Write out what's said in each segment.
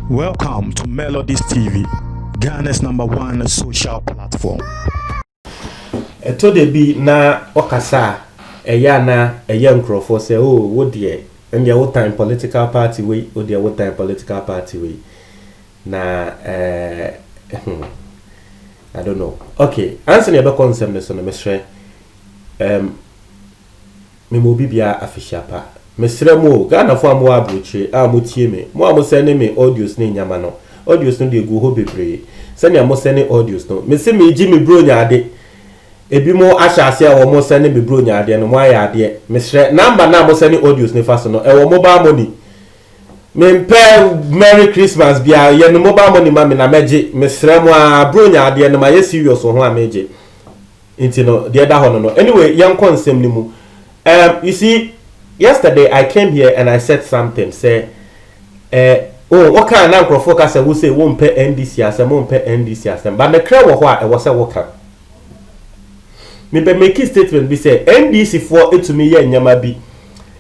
Welcome to Melodies TV, Ghana's #1 social platform. Eto de bi na okasa eya na eya nkrofo say oh wo de and your time political party we o de what time political party we na I don't know. Okay, answer your concept ne so na mesre me mo bibia official pa mesre mo Ghana fo amwo abroche a mo tie me mo am send me audios ne nyama no audios no de go ho bebre send me send audios no me se me ji me bro nya ade ebi mo ahyase a wo mo send me bro nya ade no mo aya ade mesre number na mo send audios ne fa so no e wo mobile money me mpe Merry Christmas bia ye no mobile money ma me na meje mesre mo a bro nya ade no ma ye serious ho a meje inti no the other one no anyway yan konsem ni mu you see, yesterday I came here and I said something. Say, what kind of focus I will say won't pay NDC as a won't pay NDC as a but the crowd was a worker. Me be make a statement be say NDC for it to me yeah nyamabi.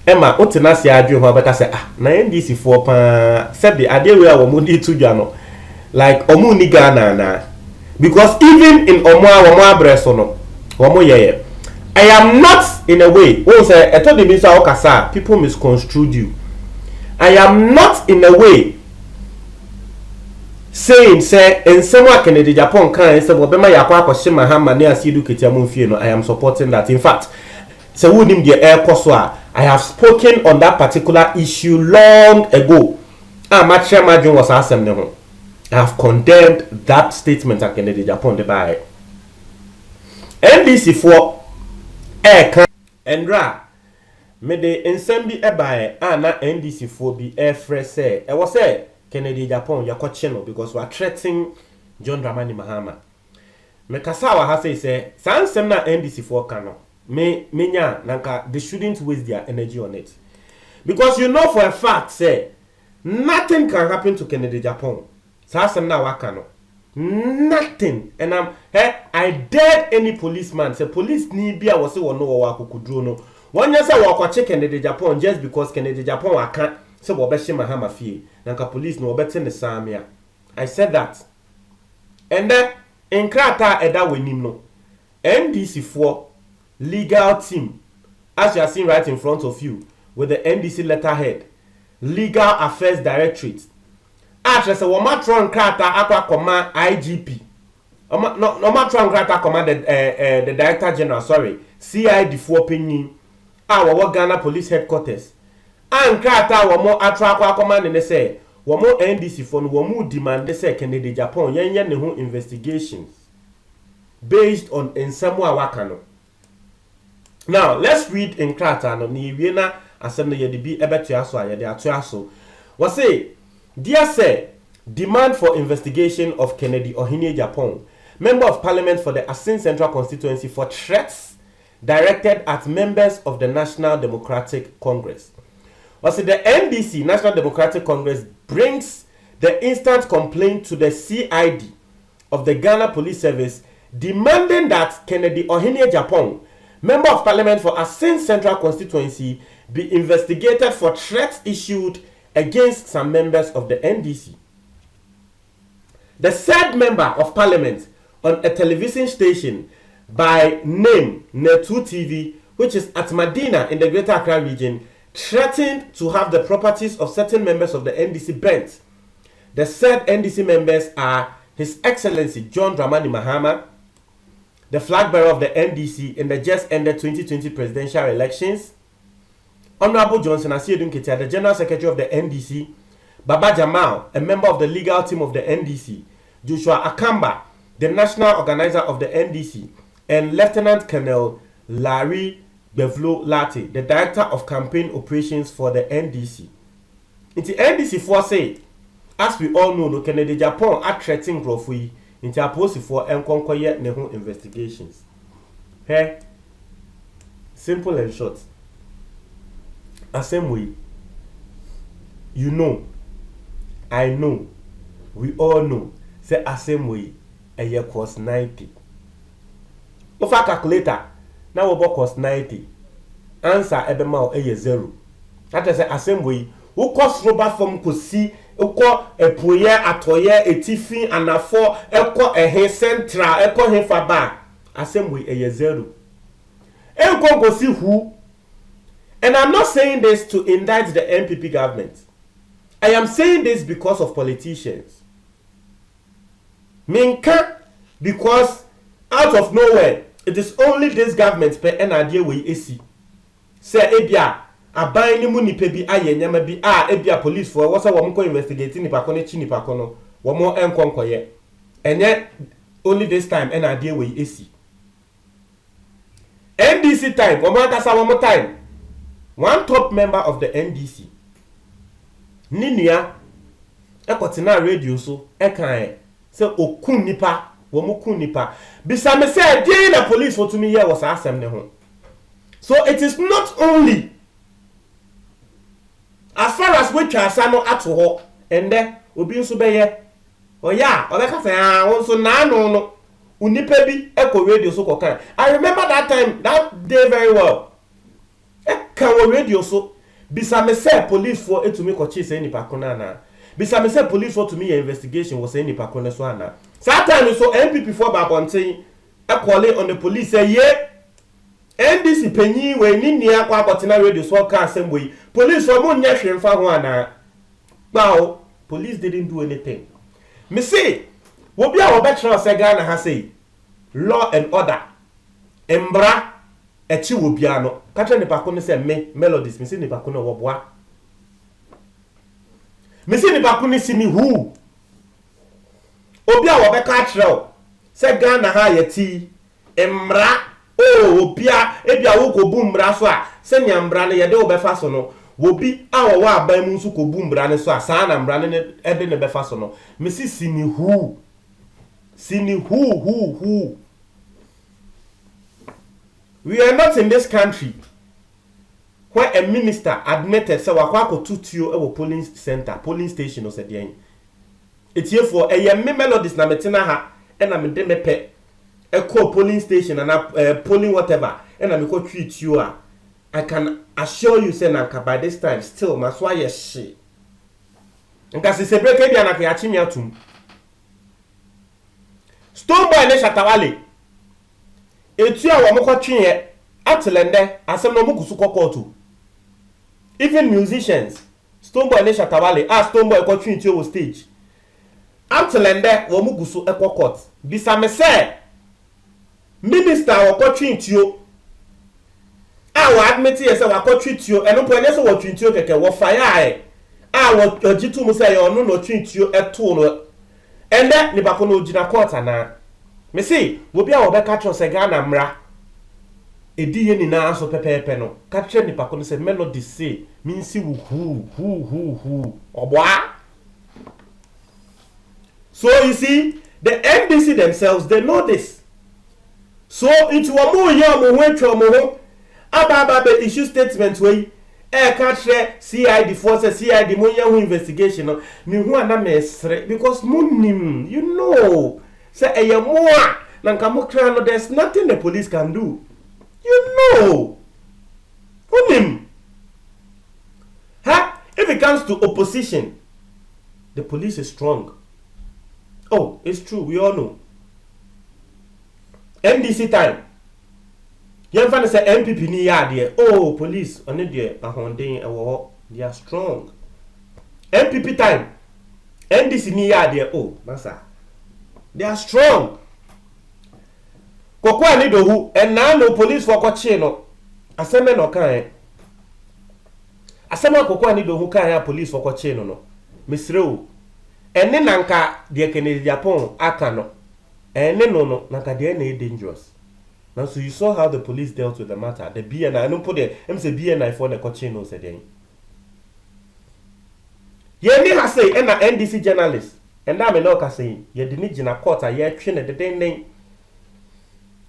Emma, what na say adwe ho but I say na NDC for pa said the idea we are omundi to jano. Like omu ni Ghana na. Because even in omo abreso no, omo yeah. I am not in a way. Say I told the minister okasa people misconstrued you. I am not in a way saying say in someone Kennedy Japan can say obema yakwa kwahye mahama ne asidu ketiamu fie no. I am supporting that. In fact, say who nim the air koswa I have spoken on that particular issue long ago. Matcha Majun was asem ne ho. I have condemned that statement at Kennedy Japan the by NDC for Endra me de ensem bi ebae na NDC for bi airfree say e was say Kennedy Japan yakwache no because we are threatening John Dramani Mahama me kasa wa ha say sansem na NDC for kan no me nya nanka they shouldn't waste their energy on it because you know for a fact say nothing can happen to Kennedy Japan sansem na waka no nothing and I dared any policeman say police ni bia was say wono wo akukudro no wonya say wo kwache Kennedy Japan just because Kennedy Japan aka say wo be hye Mahama fie nanka police no obete ne samia. I said that and then in krata eda wenim no NDC for legal team as you are seeing right in front of you with the NDC letterhead legal affairs directorate Actress Womatron Krata Aqua Command IGP. No matron Krata Command the Director General, sorry, CID for Penny. Our Ghana Police Headquarters. And Krata Wamo Aqua Command and they say, Wamo NDC for Wamu demand they say Kennedy Japan yen who investigations based on Ensemwa Wakano. Now let's read in Krata no ni wiena asem no yedi bi ebetuaso ayede atuaso. What say dear sir, demand for investigation of Kennedy Ohene Japan, Member of Parliament for the Asin Central Constituency for threats directed at members of the National Democratic Congress. Also, the NDC, National Democratic Congress, brings the instant complaint to the CID of the Ghana Police Service demanding that Kennedy Ohene Japan, Member of Parliament for Asin Central Constituency, be investigated for threats issued against some members of the NDC. The said member of parliament on a television station by name Netu TV, which is at Medina in the Greater Accra region, threatened to have the properties of certain members of the NDC burnt. The said NDC members are His Excellency John Dramani Mahama, the flag bearer of the NDC in the just ended 2020 presidential elections, Honorable Johnson Asiedun Ketia, the General Secretary of the NDC, Baba Jamal, a member of the legal team of the NDC, Joshua Akamba, the national organizer of the NDC, and Lieutenant Colonel Larry Bevlo Lati, the director of campaign operations for the NDC. In the NDC for say, as we all know, no Kennedy Japan are threatening Grofui into a post for enconquer Nehu investigations. Hey, simple and short. Same way, you know, I know, we all know, say same way, a year cost 90. Ofa calculator, now about cost 90. Answer ebema a year 0. That is assembly. Who cause rubber from kosi, who call a puye, atoye, a tiffin, and a four, a call a hen central, a call hen faba. Assembly a zero. And go see who. And I'm not saying this to indict the NPP government. I am saying this because of politicians. Minka, because out of nowhere, it is only this government per an idea we AC. Say ebia aban ni mu nipa bi aye nyama bi ebia police for what's a woman ko investigating nipa ko ne chi nipa ko no womo enkonkoye. Enye only this time an idea we AC. NDC time, womo akasa womo time. One top member of the NDC Ninia ekotena radio so ekan say okun nipa wo mo kun nipa bisa me say dey na police for to me here was asem ne ho. So it is not only as far as we twasa no ato ho ende obi nso beye oya obeka say won so na no unipa bi eko radio so kokan. I remember that time, that day very well. Can radio so bisa me say police for it to me ko chi say nipa kona na bisa me say police for to me investigation was say nipa kona so ana Saturday so NPP for babonten e call on the police say ye NDC panyi we ni nia kwa akotena radio so ka asem we police for mo nya hwemfa ho ana now police didn't do anything. Me say wo bia wo betra say Ghana ha say law and order embra echi wo bia no katra nipa ko ne se me melodies me se nipa ko no wo boa me se nipa ko ne si ni hu obi a wo be ka trel se Ghana ha yeti emra obia ebia wo ko bu mra so a se nya mra ne ye de wo be fa so no wo bi a wo wa aban mu so ko bu mra ne so a sa na mra ne e de ne be fa so no me si ni hu We are not in this country where a minister admitted say wakwa ko tutuo e wo polling center, polling station o said yen. Etie for e me melodies na metena ha e na me de mepe e call polling station and polling whatever e na me ko treat you a I can assure you say na by this time still maswa ye she. Nka se sebreke bia na ka yachi mi atum. Stoneboy ne Shatawale etu a wo mo kwatwe atlende asem no mugusu kokotu. Even musicians Stoneboy ne Shatawale Stoneboy kwatwe etu o stage atlende wo mugusu ekokot bisa me say minister wo kwatwe etu wo admit ye say wo kwatwe etu eno po ne so wo twin etu keke wo fire wo ojitu mu say ono no twin etu eto no ende ni bako no ogina court na me see wo bia wo be ka tro se Ghana mra edi ye ni na so pepepe no ka tre ni bako no se melody say minsi wu hu oboa. So you see the NDC themselves they know this, so it wo mo ye mo ho atwa mo ho aba be issue statement wey ka tre CID force CID mo ye ho investigation no me hu ana mesre because munim you know say eye mo a na nka mo kra no there's nothing the police can do, you know munim ha. If it comes to opposition the police is strong. Oh, it's true, we all know. NDC time you find say MPP ni ya there. Oh, police on there ahonden ewo they are strong. MPP time NDC ni ya there. Oh, masa they are strong. Kokwa ni dohu and now no police for kwache no aseme no kan asema kokwa ni dohu kan ya police for kwache no misreo ene nanka de Kennedy Japan aka no ene no nanka de na dangerous. Now, so you saw how the police dealt with the matter. The BNI, I don't put the BNI for the coaching no said any. Ye ni ha say na NDC journalist. And that me no ka say ye di ni gina court a ye twe the den.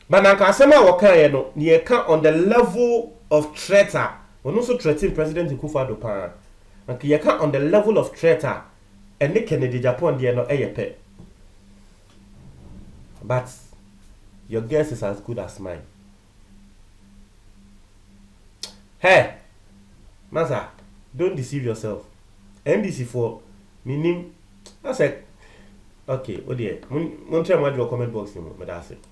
But na ka asema wo kan ye no, ye kan on the level of traitor. We no so threaten President Akufo-Addo pa. Na ye kan on the level of traitor. And the Kennedy Japan there no eyepe. But your guess is as good as mine. Hey, Masa, don't deceive yourself. NDC for meaning I said okay, oh dear. Mon try my comment box, that's it.